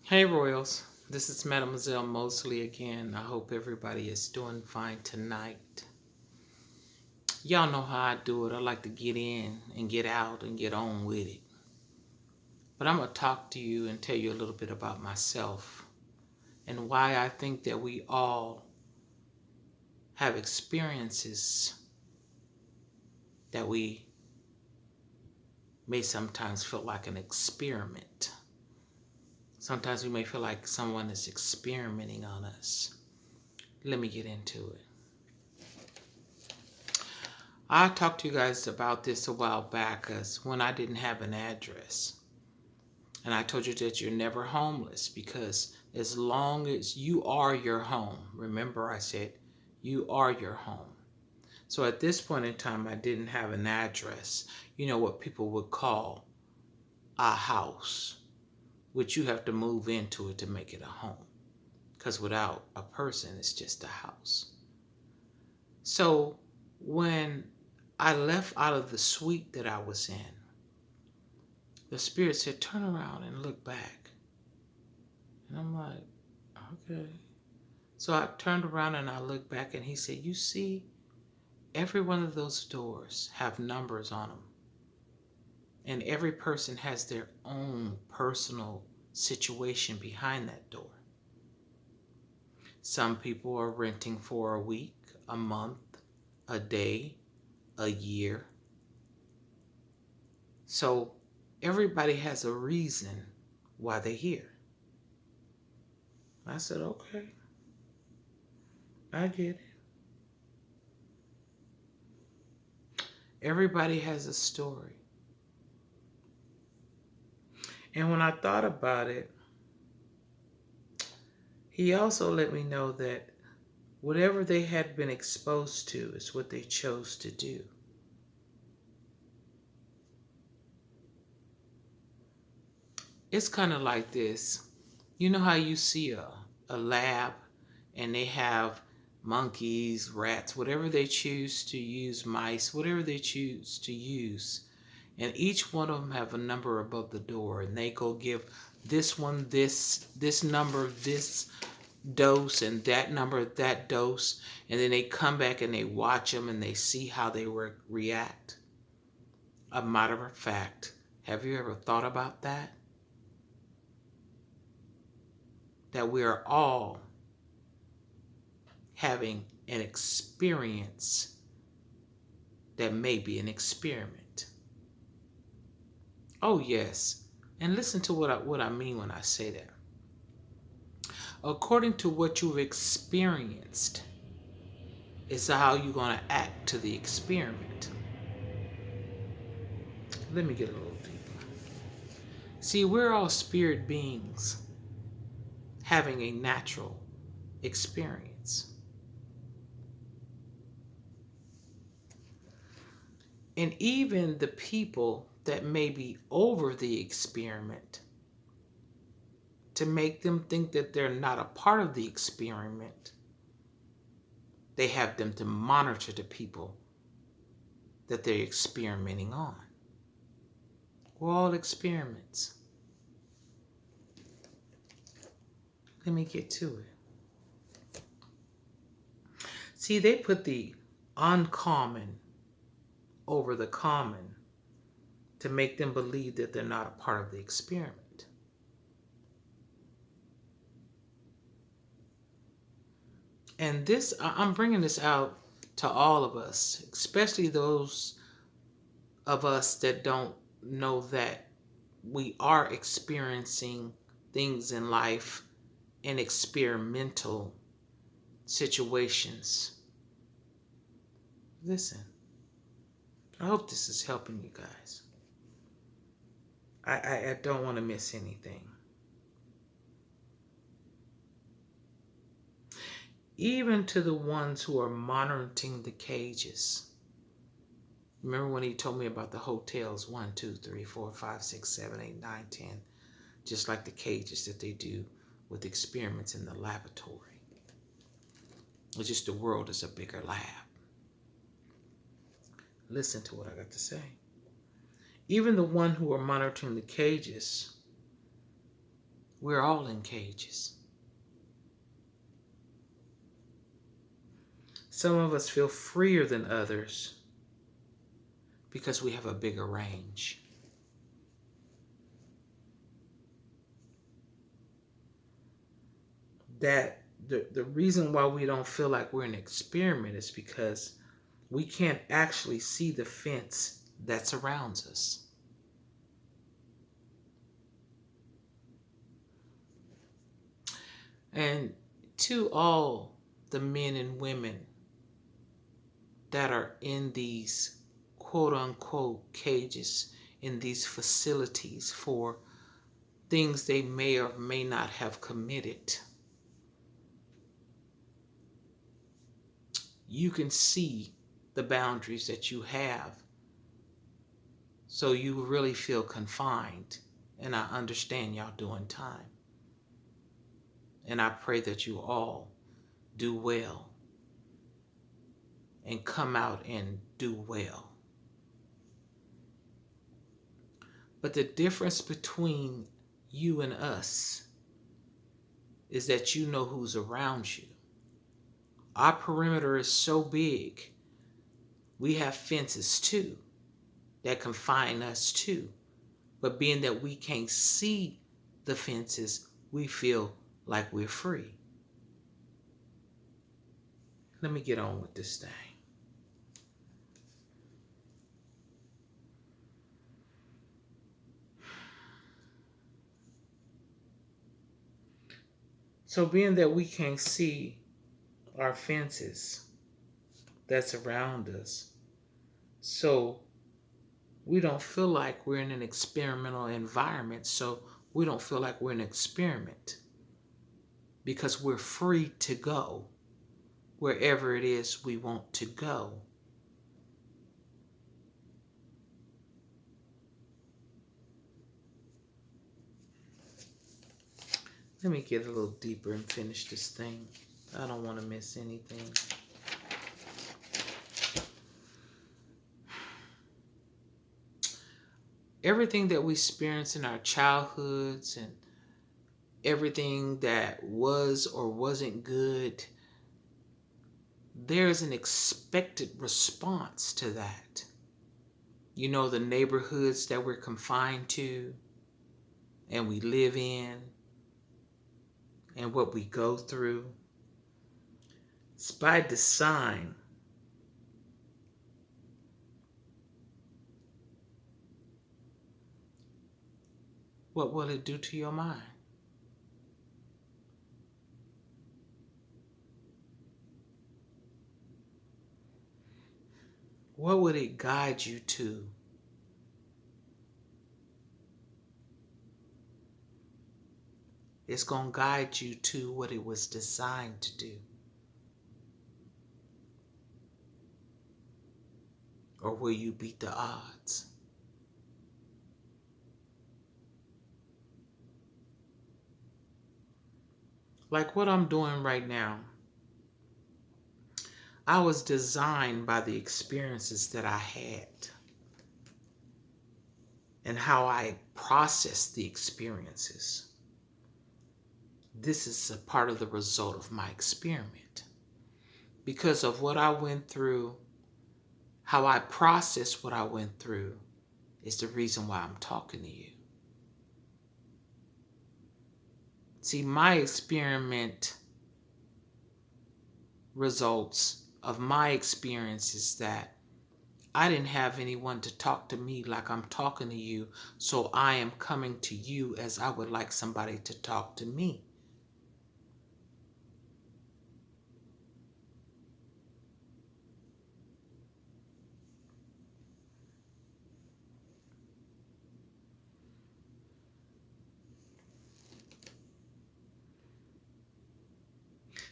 Hey Royals, this is Mademoiselle Mosley again. I hope everybody is doing fine tonight. Y'all know how I do it. I like to get in and get out and get on with it. But I'm going to talk to you and tell you a little bit about myself and why I think that we all have experiences that we may sometimes feel like an experiment. Sometimes we may feel like someone is experimenting on us. Let me get into it. I talked to you guys about this a while back as when I didn't have an address. And I told you that you're never homeless because as long as you are your home, remember I said you are your home. So at this point in time, I didn't have an address, what people would call a house, which you have to move into it to make it a home. Because without a person, it's just a house. So when I left out of the suite that I was in, the spirit said, turn around and look back. And I'm like, okay. So I turned around and I looked back and he said, you see, every one of those doors have numbers on them. And every person has their own personal situation behind that door. Some people are renting for a week, a month, a day, a year. So everybody has a reason why they're here. I said, okay, I get it. Everybody has a story. And when I thought about it, he also let me know that whatever they had been exposed to is what they chose to do. It's kind of like this. You know how you see a lab and they have monkeys, rats, whatever they choose to use, mice, whatever they choose to use. And each one of them have a number above the door and they go give this one this number, this dose, and that number, that dose, and then they come back and they watch them and they see how they react. A matter of fact, have you ever thought about that? That we are all having an experience that may be an experiment. Oh yes, and listen to what I mean when I say that. According to what you've experienced, is how you're going to act to the experiment. Let me get a little deeper. See, we're all spirit beings having a natural experience. And even the people that may be over the experiment, to make them think that they're not a part of the experiment, they have them to monitor the people that they're experimenting on. We're all experiments. Let me get to it. See, they put the uncommon over the common to make them believe that they're not a part of the experiment. And this, I'm bringing this out to all of us, especially those of us that don't know that we are experiencing things in life in experimental situations. Listen, I hope this is helping you guys. I don't want to miss anything. Even to the ones who are monitoring the cages. Remember when he told me about the hotels 1, 2, 3, 4, 5, 6, 7, 8, 9, 10, just like the cages that they do with experiments in the laboratory. It's just the world is a bigger lab. Listen to what I got to say. Even the one who are monitoring the cages We're all in cages. Some of us feel freer than others because we have a bigger range. That the reason why we don't feel like we're an experiment is because we can't actually see the fence that surrounds us. And to all the men and women that are in these quote unquote cages, in these facilities for things they may or may not have committed, you can see the boundaries that you have. So you really feel confined. And I understand y'all doing time. And I pray that you all do well and come out and do well. But the difference between you and us is that you know who's around you. Our perimeter is so big. We have fences too that confine us too. But being that we can't see the fences, we feel like we're free. Let me get on with this thing. So being that we can't see our fences that surround us, so we don't feel like we're in an experimental environment, so we don't feel like we're an experiment because we're free to go wherever it is we want to go. Let me get a little deeper and finish this thing. I don't want to miss anything. Everything that we experience in our childhoods and everything that was or wasn't good, there's an expected response to that. You know, the neighborhoods that we're confined to and we live in and what we go through. It's by design. What will it do to your mind? What would it guide you to? It's going to guide you to what it was designed to do. Or will you beat the odds? Like what I'm doing right now. I was designed by the experiences that I had and how I processed the experiences. This is a part of the result of my experiment. Because of what I went through, how I processed what I went through is the reason why I'm talking to you. See, my experiment results of my experience is that I didn't have anyone to talk to me like I'm talking to you, so I am coming to you as I would like somebody to talk to me.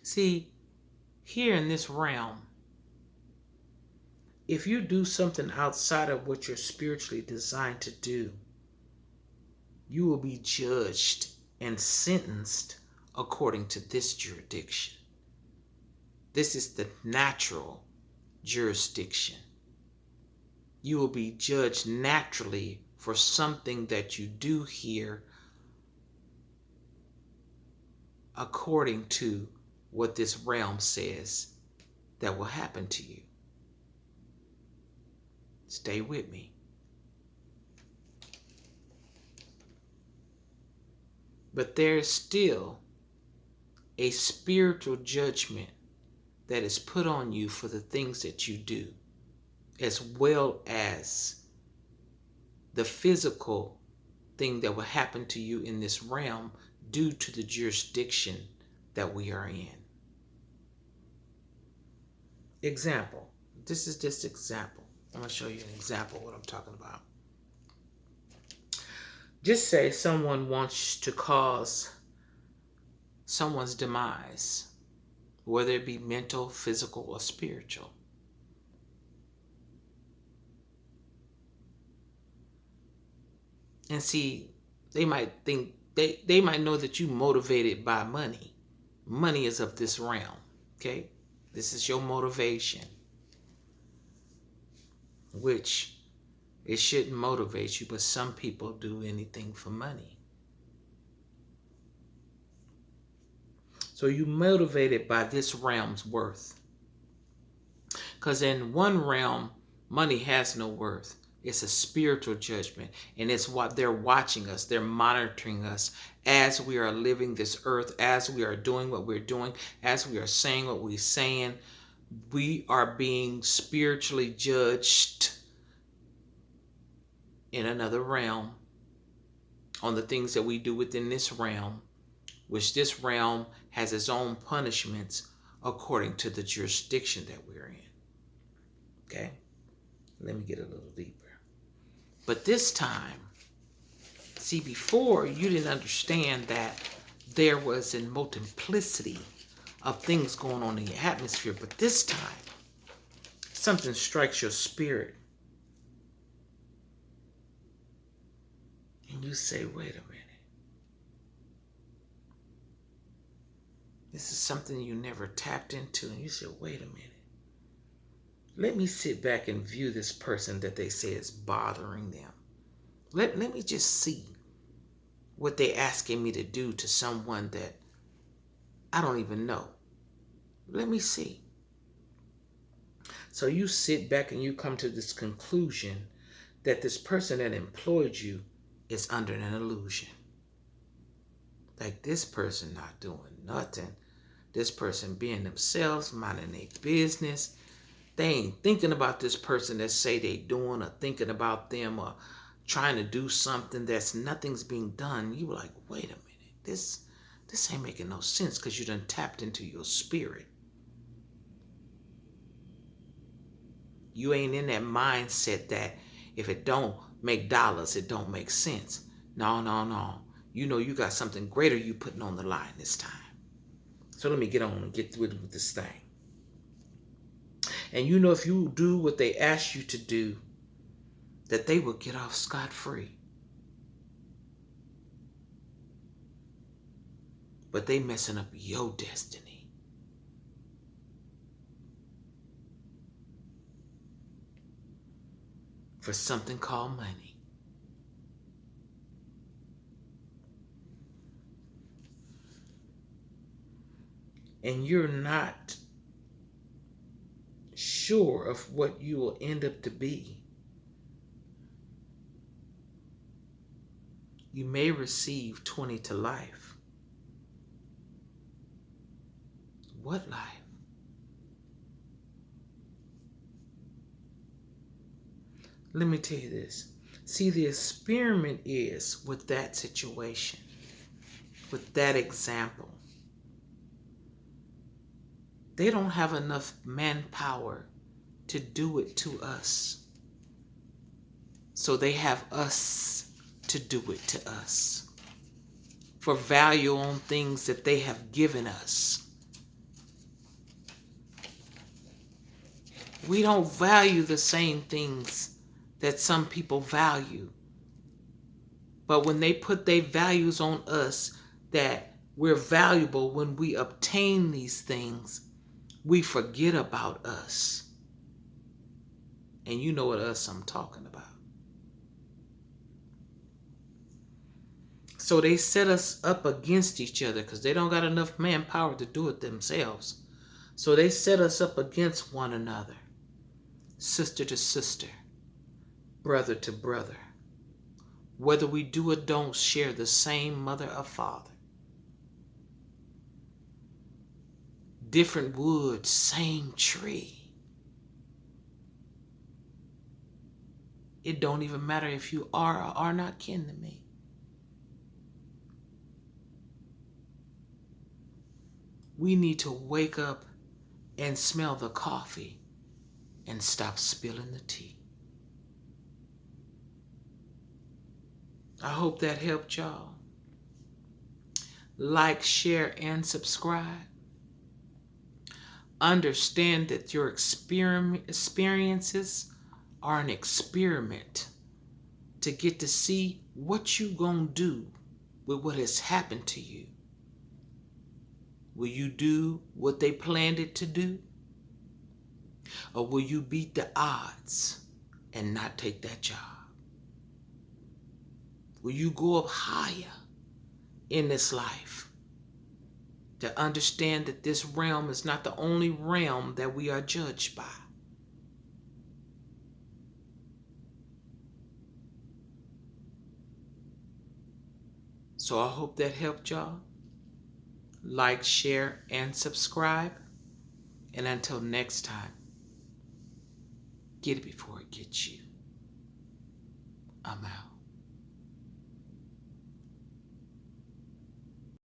See, here in this realm, if you do something outside of what you're spiritually designed to do, you will be judged and sentenced according to this jurisdiction. This is the natural jurisdiction. You will be judged naturally for something that you do here according to what this realm says that will happen to you. Stay with me. But there's still a spiritual judgment that is put on you for the things that you do, as well as the physical thing that will happen to you in this realm due to the jurisdiction that we are in. Example. This is just example. I'm going to show you an example of what I'm talking about. Just say someone wants to cause someone's demise, whether it be mental, physical, or spiritual. And see, they might think, they might know that you motivated by money. Money is of this realm, okay? This is your motivation, which it shouldn't motivate you, but some people do anything for money. So you motivated by this realm's worth. Because in one realm, money has no worth. It's a spiritual judgment. And it's what they're watching us. They're monitoring us as we are living this earth, as we are doing what we're doing, as we are saying what we're saying. We are being spiritually judged in another realm on the things that we do within this realm, which this realm has its own punishments according to the jurisdiction that we're in. Okay? Let me get a little deeper. But this time, see, before you didn't understand that there was a multiplicity of things going on in your atmosphere, but this time, something strikes your spirit. And you say, wait a minute. This is something you never tapped into. And you say, wait a minute. Let me sit back and view this person that they say is bothering them. Let me just see what they're asking me to do to someone that I don't even know. Let me see. So you sit back and you come to this conclusion that this person that employed you is under an illusion. Like, this person not doing nothing. This person being themselves, minding their business. They ain't thinking about this person that say they doing, or thinking about them, or trying to do something that's nothing's being done. You were like, wait a minute, this ain't making no sense, because you done tapped into your spirit. You ain't in that mindset that if it don't make dollars, it don't make sense. No. You know you got something greater you putting on the line this time. So let me get on and get through with this thing. And you know, if you do what they ask you to do, that they will get off scot-free. But they messing up your destiny. For something called money. And you're not sure of what you will end up to be. You may receive 20 to life. What life? Let me tell you this. See, the experiment is with that situation, with that example. They don't have enough manpower to do it to us. So they have us to do it to us. For value on things that they have given us. We don't value the same things that some people value. But when they put their values on us, that we're valuable when we obtain these things, we forget about us. And you know what us I'm talking about. So they set us up against each other because they don't got enough manpower to do it themselves. So they set us up against one another, sister to sister, brother to brother. Whether we do or don't share the same mother or father. Different wood, same tree. It don't even matter if you are or are not kin to me. We need to wake up and smell the coffee and stop spilling the tea. I hope that helped y'all. Like, share, and subscribe. Understand that your experiences are an experiment to get to see what you gonna do with what has happened to you. Will you do what they planned it to do? Or will you beat the odds and not take that job? Will you go up higher in this life to understand that this realm is not the only realm that we are judged by? So I hope that helped y'all. Like, share, and subscribe. And until next time, get it before it gets you. I'm out.